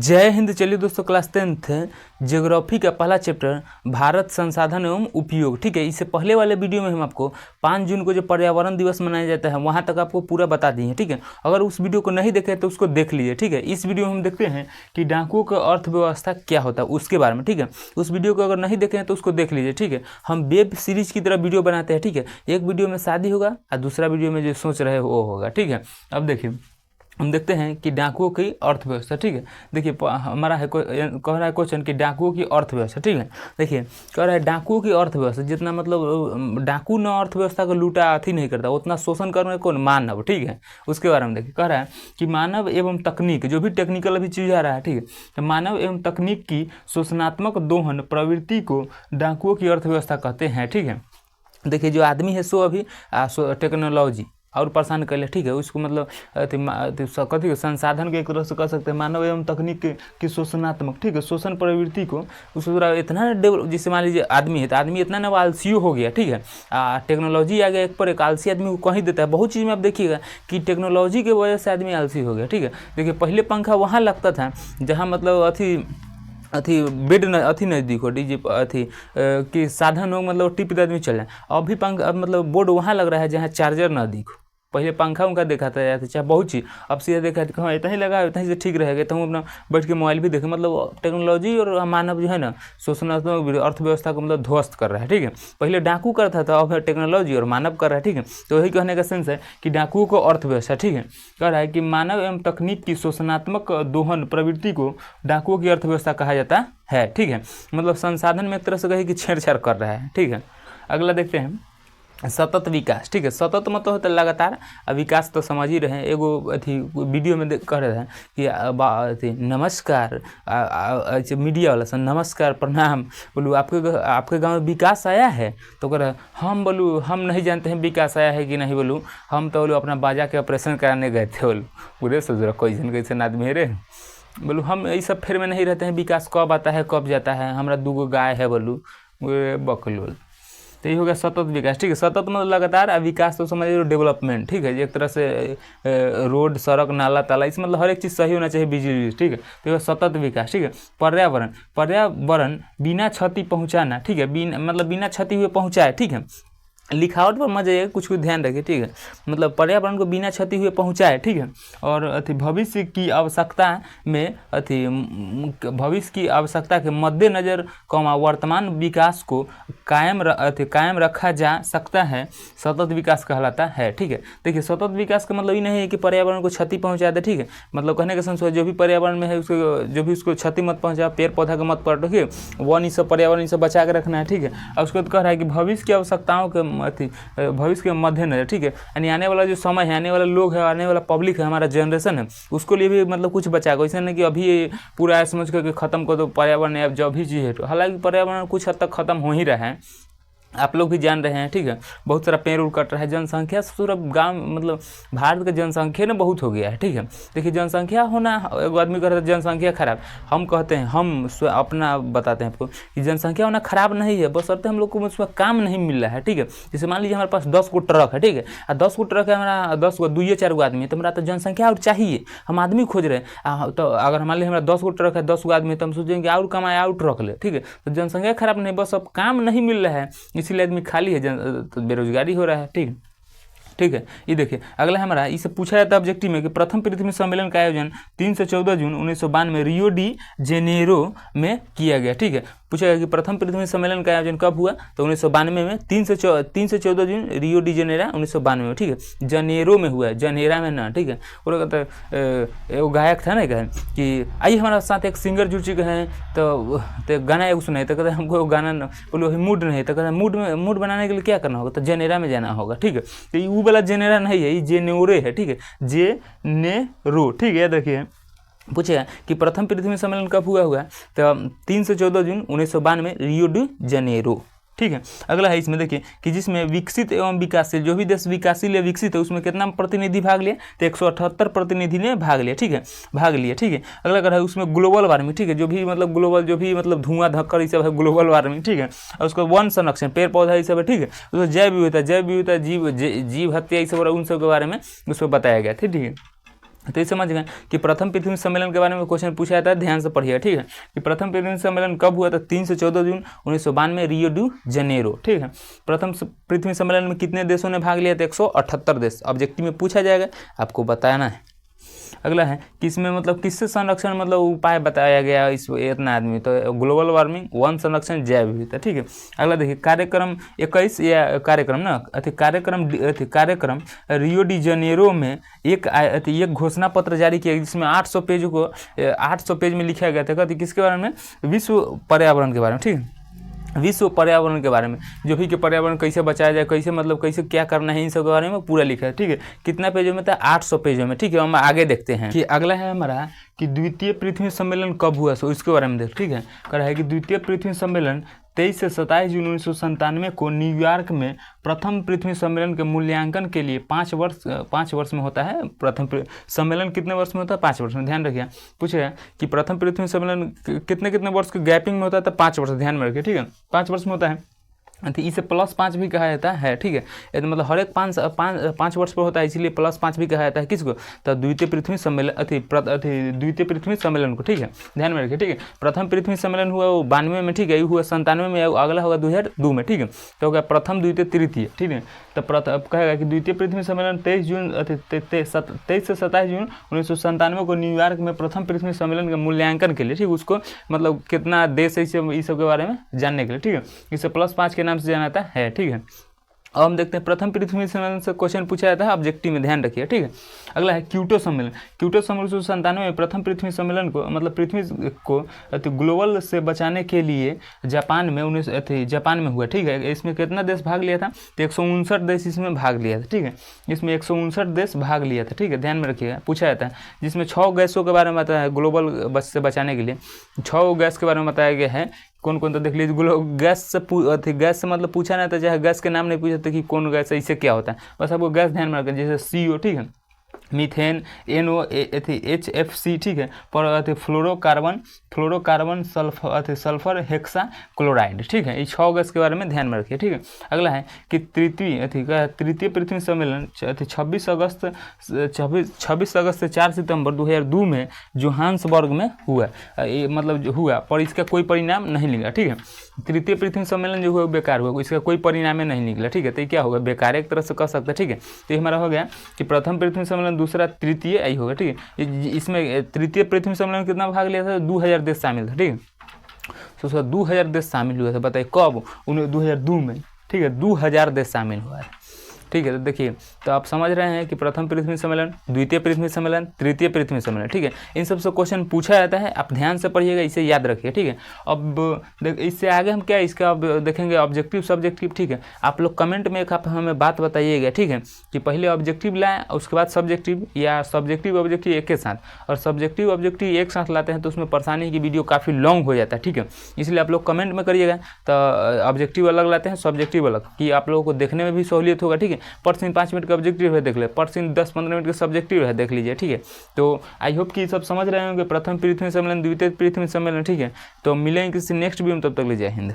जय हिंद। चलिए दोस्तों, क्लास 10th ज्योग्राफी का पहला चैप्टर भारत संसाधन एवं उपयोग। ठीक है, इससे पहले वाले वीडियो में हम आपको 5 जून को जो पर्यावरण दिवस मनाया जाता है वहाँ तक आपको पूरा बता दिए हैं। ठीक है, अगर उस वीडियो को नहीं देखे तो उसको देख लीजिए। ठीक है, इस वीडियो में हम देखते हैं कि डाकुओं का अर्थव्यवस्था क्या होता है उसके बारे में। ठीक है, उस वीडियो को अगर नहीं देखे हैं तो उसको देख लीजिए। ठीक है, हम वेब सीरीज की तरह वीडियो बनाते हैं। ठीक है, एक वीडियो में शादी होगा और दूसरा वीडियो में जो सोच रहे वो होगा। ठीक है, अब देखिए हम देखते हैं कि डाकुओं की अर्थव्यवस्था। ठीक है, देखिए हमारा है कह रहा है क्वेश्चन कि डाकुओं की अर्थव्यवस्था। ठीक है, देखिए कह रहा है डाकुओं की अर्थव्यवस्था जितना मतलब डाकू न अर्थव्यवस्था को लूटा अथी नहीं करता उतना शोषण करने कौन? मानव। ठीक है, उसके बारे में देखिए कह रहा है कि मानव एवं तकनीक जो भी टेक्निकल अभी चीज़ आ रहा है। ठीक है, तो मानव एवं तकनीक की शोषणात्मक दोहन प्रवृत्ति को डाकुओं की अर्थव्यवस्था कहते हैं। ठीक है, देखिए जो आदमी है सो अभी टेक्नोलॉजी और परेशान कर ले। ठीक है, उसको मतलब कथी संसाधन के एक तरह से कह सकते हैं मानव एवं तकनीक की शोषणात्मक। ठीक है, शोषण प्रवृत्ति को उसको इतना डेवलप, जिससे मान लीजिए आदमी है तो आदमी इतना ना आलसी हो गया। ठीक है, टेक्नोलॉजी आ गया एक पर एक, आलसी आदमी को कहीं देता है। बहुत चीज़ में आप देखिएगा कि टेक्नोलॉजी की वजह से आदमी आलसी हो गया। ठीक है, देखिए पहले पंखा वहाँ लगता था जहाँ मतलब अथी बेड अथी नज़दीक हो डीजे अथी कि साधन हो मतलब टिप आदमी चल जाए। अभी पंखा मतलब बोर्ड वहाँ लग रहा है जहाँ चार्जर नज़दीक हो। पहले पंखा उनका देखा था जाते चाहे बहुत चीज़, अब सीधा देखा था हाँ इतना ही लगा इतना ही से ठीक रहेगा तो हम अपना बैठ के मोबाइल भी देखें। मतलब टेक्नोलॉजी और मानव जो है ना शोषणात्मक अर्थव्यवस्था को मतलब ध्वस्त कर रहा है। ठीक है, पहले डाकू करता था अब टेक्नोलॉजी और मानव कर रहा है। ठीक है, तो यही कहने का सेंस है कि डाकुओं को अर्थव्यवस्था। ठीक है, कह रहा है कि मानव एवं तकनीक की शोषणात्मक दोहन प्रवृत्ति को डाकुओं की अर्थव्यवस्था कहा जाता है। ठीक है, मतलब संसाधन में एक तरह से कहे कि छेड़छाड़ कर रहा है। ठीक है, अगला देखते हैं सतत विकास। ठीक है, सतत मतलब होता है लगातार, विकास तो समझ ही रहे हैं। एगो अथी वीडियो में कह रहे हैं कि अथी नमस्कार मीडिया वाला सन नमस्कार प्रणाम, बोलूँ आपके गांव में विकास आया है? तो कह रहे हैं हम बोलूँ हम नहीं जानते हैं विकास आया है कि नहीं। बोलूँ हम तो बोलूँ अपना बाजा के ऑपरेशन कराने गए थे। बोलूँ पूरे सोच कैसे आदमी है रे। बोलूँ हम इस सब फेर में नहीं रहते हैं, विकास कब आता है कब जाता है। हमारा 2 गाय है। बोलूँ बकलोल। तो ये हो गया सतत विकास। ठीक है, सतत मतलब लगातार, विकास तो समझिए डेवलपमेंट। ठीक है, एक तरह से रोड सड़क नाला ताला इस मतलब हर एक चीज़ सही होना चाहिए, बिजली। ठीक है, तो ये सतत विकास। ठीक है, पर्यावरण बिना क्षति पहुंचाना। ठीक है, मतलब बिना क्षति हुए पहुंचाए। ठीक है, लिखावट पर मजा आएगा, कुछ ध्यान रखिए। ठीक है, मतलब पर्यावरण को बिना क्षति हुए पहुंचाए। ठीक है, और अथी भविष्य की आवश्यकता के मद्देनजर वर्तमान विकास को कायम रखा जा सकता है, सतत विकास कहलाता है। ठीक है, देखिए सतत विकास का मतलब ये नहीं है कि पर्यावरण को क्षति पहुंचा दे। ठीक है, मतलब कहने का संशय जो भी पर्यावरण में है उसको जो भी उसको क्षति मत पहुंचा, पेड़ पौधा का मत काटो। ठीक है, वन सब पर्यावरण सब बचा के रखना है। ठीक है, और उसको कह रहा है कि भविष्य की आवश्यकताओं के भविष्य के मद्देनजर। ठीक है, यानी आने वाला जो समय है, आने वाला लोग है, आने वाला पब्लिक है, हमारा जनरेशन है, उसको लिए भी मतलब कुछ बचा को। ऐसा नहीं कि अभी पूरा समझ कर खत्म कर दो पर्यावरण है अब जो भी चीज़ है। हालांकि पर्यावरण कुछ हद तक खत्म हो ही रहा है, आप लोग भी जान रहे हैं। ठीक है, बहुत सारा पेड़ उड़ कट रहा है, जनसंख्या पूरा गांव मतलब भारत का जनसंख्या ना बहुत हो गया है। ठीक है, देखिए जनसंख्या होना, एक आदमी कहता है जनसंख्या खराब, हम कहते हैं हम अपना बताते हैं आपको कि जनसंख्या होना खराब नहीं है, बशर्ते हम लोग को उसमें काम नहीं मिल रहा है। ठीक है, जैसे मान लीजिए हमारे पास 10 गो ट्रक है। ठीक है, और 10 गो ट्रक है, हमारा 10 गो 2-4 गो आदमी है, तो हमारा तो जनसंख्या और चाहिए, हम आदमी खोज रहे हैं। तो अगर मान लीजिए हमारा 10 गो ट्रक है, 10 गो आदमी, तो हम सोचेंगे और कमाए और ट्रक ले। ठीक है, तो जनसंख्या खराब नहीं, बस अब काम नहीं मिल रहा है इसीलिए आदमी खाली है, तो बेरोजगारी हो रहा है। ठीक है, ये देखिए अगला हमारा इसे पूछा जाता है ऑब्जेक्टिव में कि प्रथम पृथ्वी सम्मेलन का आयोजन 3 से 14 जून 1992 रियो डी जेनेरो में किया गया। ठीक है, पूछा गया कि प्रथम पृथ्वी सम्मेलन का आयोजन कब हुआ, तो 1992 में 3 से 14 जून रियो डी जेनेरो 1992 में। ठीक है, जनेरो में हुआ है, जनेरा में ना। ठीक है, वो कहता है वो गायक था ना, कहे कि आइए हमारे साथ एक सिंगर जुड़ चुके हैं, तो गाना एक सुनाए, तो कहते हैं हमको गाना बोलो मूड नहीं, तो कहते हैं मूड बनाने के लिए क्या करना होगा, तो जनेरा में जाना होगा। ठीक है, तो ये वाला जेनेरा नहीं है, ये जेनेरे है। ठीक है, जेनेरो। ठीक है, याद रखिए पूछेगा कि प्रथम पृथ्वी सम्मेलन कब हुआ तो 3 से 14 जून 1992 रियो डी जेनेरो। ठीक है, अगला है इसमें देखिए कि जिसमें विकसित एवं विकासशील, जो भी देश विकासशील या विकसित है उसमें कितना प्रतिनिधि भाग लिया, तो 178 प्रतिनिधि ने भाग लिया। ठीक है, भाग लिया। ठीक है, अगला कर है उसमें ग्लोबल वार्मिंग। ठीक है, जो भी मतलब ग्लोबल जो भी मतलब धुआं धक्कर ये सब है ग्लोबल वार्मिंग। ठीक है, और उसको वन संरक्षण पेड़ पौधा ये सब है। ठीक है, उसको जैव विविधता जीव हत्या ये सब उन सब के बारे में उसको बताया गया था। ठीक है, तो ये समझ गए कि प्रथम पृथ्वी सम्मेलन के बारे में क्वेश्चन पूछा जाता है, ध्यान से पढ़िएगा, ठीक है। कि प्रथम पृथ्वी सम्मेलन कब हुआ था? 3 से 14 जून 1992 रियो डी जनेरो, ठीक है। प्रथम पृथ्वी सम्मेलन में कितने देशों ने भाग लिया था? 178 देश। ऑब्जेक्टिव में पूछा जाएगा, आपको बताना है। अगला है कि इसमें मतलब किससे संरक्षण मतलब उपाय बताया गया इस इतना आदमी, तो ग्लोबल वार्मिंग, वन संरक्षण, जैव विविधता, ठीक है। अगला देखिए कार्यक्रम 21 या कार्यक्रम ना कार्यक्रम रियो डी जनेरो में एक घोषणा पत्र जारी किया जिसमें 800 पेज को 800 पेज में लिखा गया था। किसके बारे में? विश्व पर्यावरण के बारे में, ठीक है। विश्व पर्यावरण के बारे में, जो भी कि पर्यावरण कैसे बचाया जाए, कैसे मतलब कैसे क्या करना है, इन सब के बारे में पूरा लिखा है, ठीक है। कितना पेजों में था? 800 पेजों में, ठीक है। हम आगे देखते हैं कि अगला है हमारा कि द्वितीय पृथ्वी सम्मेलन कब हुआ, सो इसके बारे में देख, ठीक है। कह रहा है कि द्वितीय पृथ्वी सम्मेलन 23 से 27 जून 1997 को न्यूयॉर्क में प्रथम पृथ्वी सम्मेलन के मूल्यांकन के लिए 5 वर्ष में होता है। प्रथम सम्मेलन कितने वर्ष में होता है? 5 वर्ष में, ध्यान रखिए। पूछे कि प्रथम पृथ्वी सम्मेलन कितने वर्ष के गैपिंग में होता है? तो 5 वर्ष, ध्यान में रखिए, ठीक है। 5 वर्ष में होता है, तो इसे +5 भी कहा जाता है, ठीक है। तो मतलब हर एक 5 वर्ष पर होता है, इसीलिए +5 भी कहा जाता है। किसको? तो द्वितीय पृथ्वी सम्मेलन द्वितीय पृथ्वी सम्मेलन को, ठीक है। ध्यान में रखिए, ठीक है। प्रथम पृथ्वी सम्मेलन हुआ वो 92 में, ठीक है। ये हुआ 97 में, अगला होगा 2002 में, ठीक है। तो होगा प्रथम, द्वितीय, तृतीय, ठीक है। तो कहेगा कि द्वितीय पृथ्वी सम्मेलन 23 से 27 जून 1997 को न्यूयॉर्क में प्रथम पृथ्वी सम्मेलन के मूल्यांकन के लिए, ठीक है। उसको मतलब कितना देश है इस सब के बारे में जानने के लिए, ठीक है। इसे +5 के नाम से जाना जाता है, ठीक है। अब हम देखते हैं प्रथम पृथ्वी सम्मेलन से क्वेश्चन पूछा जाता है, ऑब्जेक्टिव में, ध्यान रखिए, ठीक है। अगला है क्योटो सम्मेलन। क्योटो सम्मेलन 1997 में प्रथम पृथ्वी सम्मेलन को मतलब पृथ्वी को ग्लोबल से बचाने के लिए जापान में हुआ, ठीक है। इसमें कितना देश भाग लिया था? तो 159 देश इसमें भाग लिया था, ठीक है। इसमें 159 देश भाग लिया था, ठीक है। ध्यान में रखिएगा, पूछा जाता है। जिसमें 6 गैसों के बारे में बताया है ग्लोबल से बचाने के लिए। 6 गैस के बारे में बताया गया है। कौन कौन? तो देख लीजिए, गैस से मतलब पूछा ना था, चाहे गैस के नाम नहीं पूछा था कि कौन गैस है, इससे क्या होता है, बस आपको गैस ध्यान में रखें। जैसे CO, ठीक है, मीथेन, NO, HFC, ठीक है। पर फ्लोरोकार्बन सल्फर हेक्सा क्लोराइड, ठीक है। ये 6 गैस के बारे में ध्यान में रखिए, ठीक है। अगला है कि तृतीय पृथ्वी सम्मेलन 26 अगस्त से 4 सितंबर 2002 में जोहान्सबर्ग में हुआ। ये मतलब जो हुआ, पर इसका कोई परिणाम नहीं निकला, ठीक है। तृतीय पृथ्वी सम्मेलन जो हुआ बेकार हुआ, इसका कोई परिणाम नहीं निकला, ठीक है। तो ये क्या होगा? बेकार, एक तरह से कह सकते हैं, ठीक है। तो ये हमारा हो गया कि प्रथम पृथ्वी सम्मेलन, दूसरा तृतीय, यही होगा, ठीक है। इसमें तृतीय पृथ्वी सम्मेलन कितना भाग लिया था? 2000 देश शामिल था, ठीक है। तो उसका 2000 देश शामिल हुआ था, बताइए कब? 2002 में, ठीक है। 2000 देश शामिल हुआ है, ठीक है। तो देखिए, तो आप समझ रहे हैं कि प्रथम पृथ्वी सम्मेलन, द्वितीय पृथ्वी सम्मेलन, तृतीय पृथ्वी सम्मेलन, ठीक है। इन सब से क्वेश्चन पूछा जाता है, आप ध्यान से पढ़िएगा, इसे याद रखिए, ठीक है। अब इससे आगे हम क्या इसका अब देखेंगे ऑब्जेक्टिव सब्जेक्टिव, ठीक है। आप लोग कमेंट में एक आप हमें बात बताइएगा, ठीक है, कि पहले ऑब्जेक्टिव लाएँ उसके बाद सब्जेक्टिव, या सब्जेक्टिव ऑब्जेक्टिव एक के साथ, और सब्जेक्टिव ऑब्जेक्टिव एक साथ लाते हैं तो उसमें परेशानी की वीडियो काफ़ी लॉन्ग हो जाता है, ठीक है। इसलिए आप लोग कमेंट में करिएगा, तो ऑब्जेक्टिव अलग लाते हैं, सब्जेक्टिव अलग, कि आप लोगों को देखने में भी सहूलियत होगा, ठीक है। % 5 मिनट का ऑब्जेक्टिव है देख ले, % 10-15 मिनट का सब्जेक्टिव है देख लीजिए, ठीक है। तो आई होप कि सब समझ रहे होंगे प्रथम पृथ्वी सम्मेलन, द्वितीय पृथ्वी सम्मेलन, ठीक है। तो मिलेंगे किसी नेक्स्ट वीडियो में, तब तक ले जय हिंद।